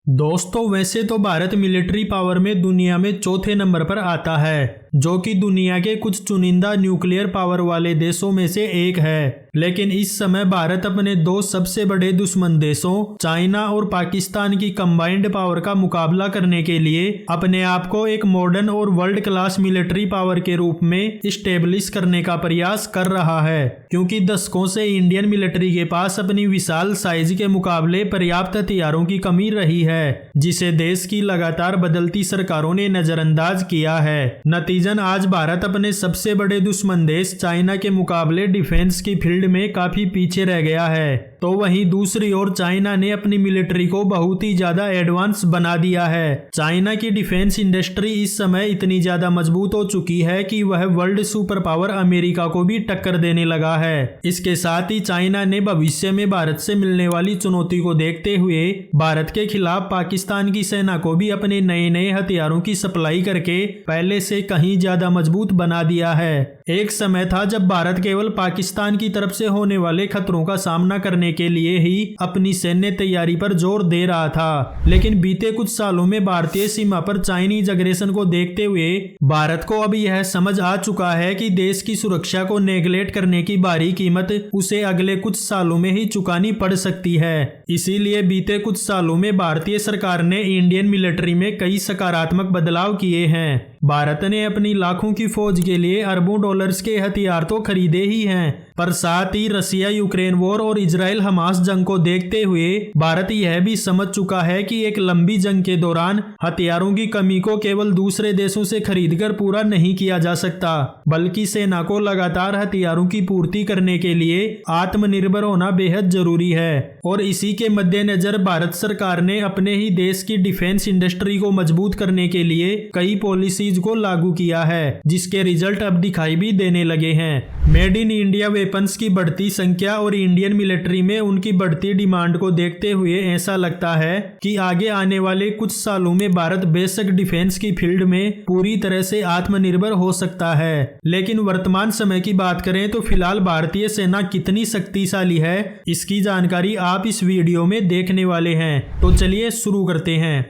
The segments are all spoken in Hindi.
दोस्तों वैसे तो भारत मिलिट्री पावर में दुनिया में चौथे नंबर पर आता है, जो कि दुनिया के कुछ चुनिंदा न्यूक्लियर पावर वाले देशों में से एक है। लेकिन इस समय भारत अपने दो सबसे बड़े दुश्मन देशों चाइना और पाकिस्तान की कंबाइंड पावर का मुकाबला करने के लिए अपने आप को एक मॉडर्न और वर्ल्ड क्लास मिलिट्री पावर के रूप में स्टेब्लिश करने का प्रयास कर रहा है, क्योंकि दशकों से इंडियन मिलिट्री के पास अपनी विशाल साइज के मुकाबले पर्याप्त हथियारों की कमी रही है, जिसे देश की लगातार बदलती सरकारों ने नजरअंदाज किया है। नतीजन आज भारत अपने सबसे बड़े दुश्मन देश चाइना के मुकाबले डिफेंस की फील्ड में काफी पीछे रह गया है। तो वहीं दूसरी ओर चाइना ने अपनी मिलिट्री को बहुत ही ज्यादा एडवांस बना दिया है। चाइना की डिफेंस इंडस्ट्री इस समय इतनी ज्यादा मजबूत हो चुकी है कि वह वर्ल्ड सुपर पावर अमेरिका को भी टक्कर देने लगा है। इसके साथ ही चाइना ने भविष्य में भारत से मिलने वाली चुनौती को देखते हुए भारत के खिलाफ पाकिस्तान की सेना को भी अपने नए नए हथियारों की सप्लाई करके पहले से कहीं ज्यादा मजबूत बना दिया है। एक समय था जब भारत केवल पाकिस्तान की तरफ से होने वाले खतरों का सामना करने के लिए ही अपनी सैन्य तैयारी पर जोर दे रहा था, लेकिन बीते कुछ सालों में भारतीय सीमा पर चाइनीज अग्रेशन को देखते हुए भारत को अब यह समझ आ चुका है कि देश की सुरक्षा को नेगलेक्ट करने की भारी कीमत उसे अगले कुछ सालों में ही चुकानी पड़ सकती है। इसीलिए बीते कुछ सालों में भारतीय सरकार ने इंडियन मिलिट्री में कई सकारात्मक बदलाव किए हैं। भारत ने अपनी लाखों की फौज के लिए अरबों डॉलर्स के हथियार तो खरीदे ही हैं, पर साथ ही रसिया यूक्रेन वॉर और इजराइल हमास जंग को देखते हुए भारत यह भी समझ चुका है कि एक लंबी जंग के दौरान हथियारों की कमी को केवल दूसरे देशों से खरीदकर पूरा नहीं किया जा सकता, बल्कि सेना को लगातार हथियारों की पूर्ति करने के लिए आत्मनिर्भर होना बेहद जरूरी है। और इसी के मद्देनजर भारत सरकार ने अपने ही देश की डिफेंस इंडस्ट्री को मजबूत करने के लिए कई पॉलिसीज को लागू किया है, जिसके रिजल्ट अब दिखाई भी देने लगे हैं। मेड इन इंडिया वेपन्स की बढ़ती संख्या और इंडियन मिलिट्री में उनकी बढ़ती डिमांड को देखते हुए ऐसा लगता है कि आगे आने वाले कुछ सालों में भारत बेशक डिफेंस की फील्ड में पूरी तरह से आत्मनिर्भर हो सकता है। लेकिन वर्तमान समय की बात करें तो फिलहाल भारतीय सेना कितनी शक्तिशाली है, इसकी जानकारी आप इस वीडियो में देखने वाले हैं। तो चलिए शुरू करते हैं।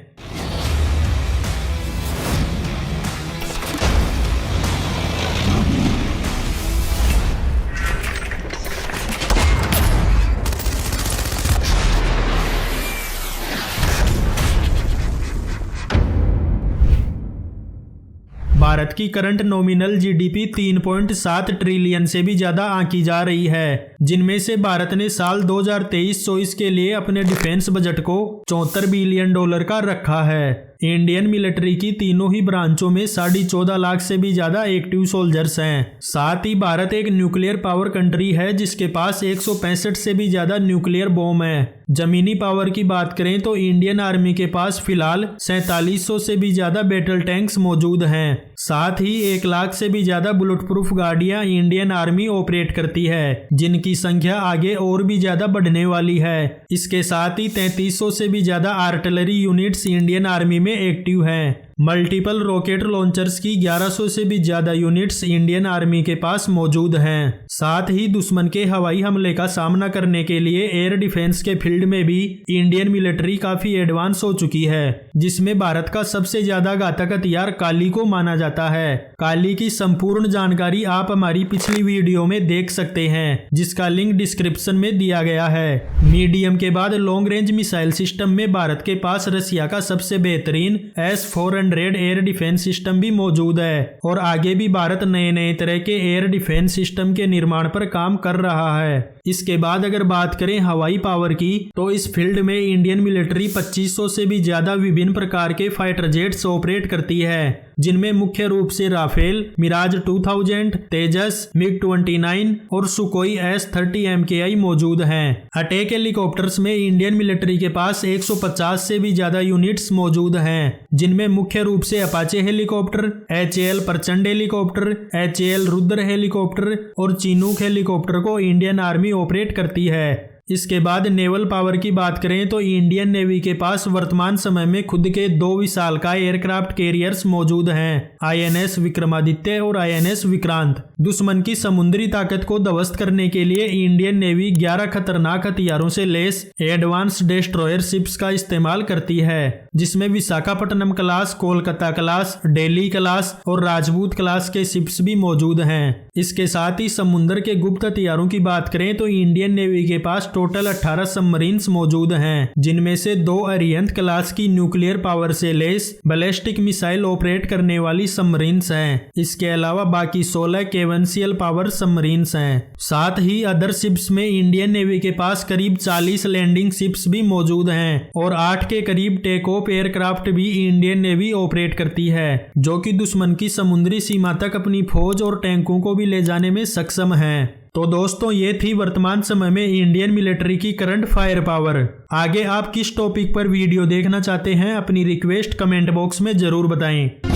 भारत की करंट नॉमिनल जीडीपी 3.7 ट्रिलियन से भी ज्यादा आंकी जा रही है, जिनमें से भारत ने साल 2023-24 के लिए अपने डिफेंस बजट को $74 बिलियन का रखा है। इंडियन मिलिट्री की तीनों ही ब्रांचों में 14.5 लाख से भी ज्यादा एक्टिव सोल्जर्स हैं। साथ ही भारत एक न्यूक्लियर पावर कंट्री है जिसके पास 165 से भी ज्यादा न्यूक्लियर बॉम्ब है। जमीनी पावर की बात करें तो इंडियन आर्मी के पास फिलहाल 4700 से भी ज्यादा बैटल टैंक्स मौजूद हैं। साथ ही 1 लाख से भी ज्यादा बुलेट प्रूफ गाड़ियां इंडियन आर्मी ऑपरेट करती है, जिनकी संख्या आगे और भी ज्यादा बढ़ने वाली है। इसके साथ ही 3300 से भी ज्यादा आर्टिलरी यूनिट्स इंडियन आर्मी में एक्टिव हैं। मल्टीपल रॉकेट लॉन्चर्स की 1100 से भी ज्यादा यूनिट्स इंडियन आर्मी के पास मौजूद हैं। साथ ही दुश्मन के हवाई हमले का सामना करने के लिए एयर डिफेंस के फील्ड में भी इंडियन मिलिट्री काफी एडवांस हो चुकी है, जिसमें भारत का सबसे ज्यादा घातक हथियार काली को माना जाता है। काली की संपूर्ण जानकारी आप हमारी पिछली वीडियो में देख सकते हैं, जिसका लिंक डिस्क्रिप्शन में दिया गया है। मीडियम के बाद लॉन्ग रेंज मिसाइल सिस्टम में भारत के पास रसिया का सबसे बेहतरीन S-400 एयर डिफेंस सिस्टम भी मौजूद है, और आगे भी भारत नए नए तरह के एयर डिफेंस सिस्टम के निर्माण पर काम कर रहा है। इसके बाद अगर बात करें हवाई पावर की, तो इस फील्ड में इंडियन मिलिट्री 2500 से भी ज्यादा विभिन्न प्रकार के फाइटर जेट्स ऑपरेट करती है, जिनमें मुख्य रूप से राफेल, मिराज 2000, तेजस, MiG-29 और सुकोई S-30 MKI मौजूद हैं। अटैक हेलीकॉप्टर्स में इंडियन मिलिट्री के पास 150 से भी ज्यादा यूनिट्स मौजूद हैं, जिनमें मुख्य रूप से अपाचे हेलीकॉप्टर, HAL प्रचंड हेलीकॉप्टर, HAL रुद्र हेलीकॉप्टर और चिनूक हेलीकॉप्टर को इंडियन आर्मी ऑपरेट करती है। इसके बाद नेवल पावर की बात करें तो इंडियन नेवी के पास वर्तमान समय में खुद के 2 विशालकाय एयरक्राफ्ट कैरियर्स मौजूद हैं, INS विक्रमादित्य और INS विक्रांत, दुश्मन की समुद्री ताकत को ध्वस्त करने के लिए इंडियन नेवी 11 खतरनाक हथियारों से लैस एडवांस डिस्ट्रॉयर शिप्स का इस्तेमाल करती है, जिसमें Visakhapatnam class, Kolkata class, Delhi class और राजपूत क्लास के शिप्स भी मौजूद हैं। इसके साथ ही समुद्र के गुप्त हथियारों की बात करें तो इंडियन नेवी के पास टोटल 18 सबमरीन्स मौजूद हैं, जिनमें से 2 अरिहंत क्लास की न्यूक्लियर पावर से लैस बैलिस्टिक मिसाइल ऑपरेट करने वाली सबमरीन्स हैं। इसके अलावा बाकी 16 केवेंशियल पावर सबमरीन्स हैं। साथ ही अदर शिप्स में इंडियन नेवी के पास करीब 40 लैंडिंग शिप्स भी मौजूद हैं और 8 के करीब टेक ऑफ एयरक्राफ्ट भी इंडियन नेवी ऑपरेट करती है, जो कि दुश्मन की समुद्री सीमा तक अपनी फौज और टैंकों को भी ले जाने में सक्षम हैं। तो दोस्तों, ये थी वर्तमान समय में इंडियन मिलिट्री की करंट फायर पावर। आगे आप किस टॉपिक पर वीडियो देखना चाहते हैं, अपनी रिक्वेस्ट कमेंट बॉक्स में जरूर बताएं।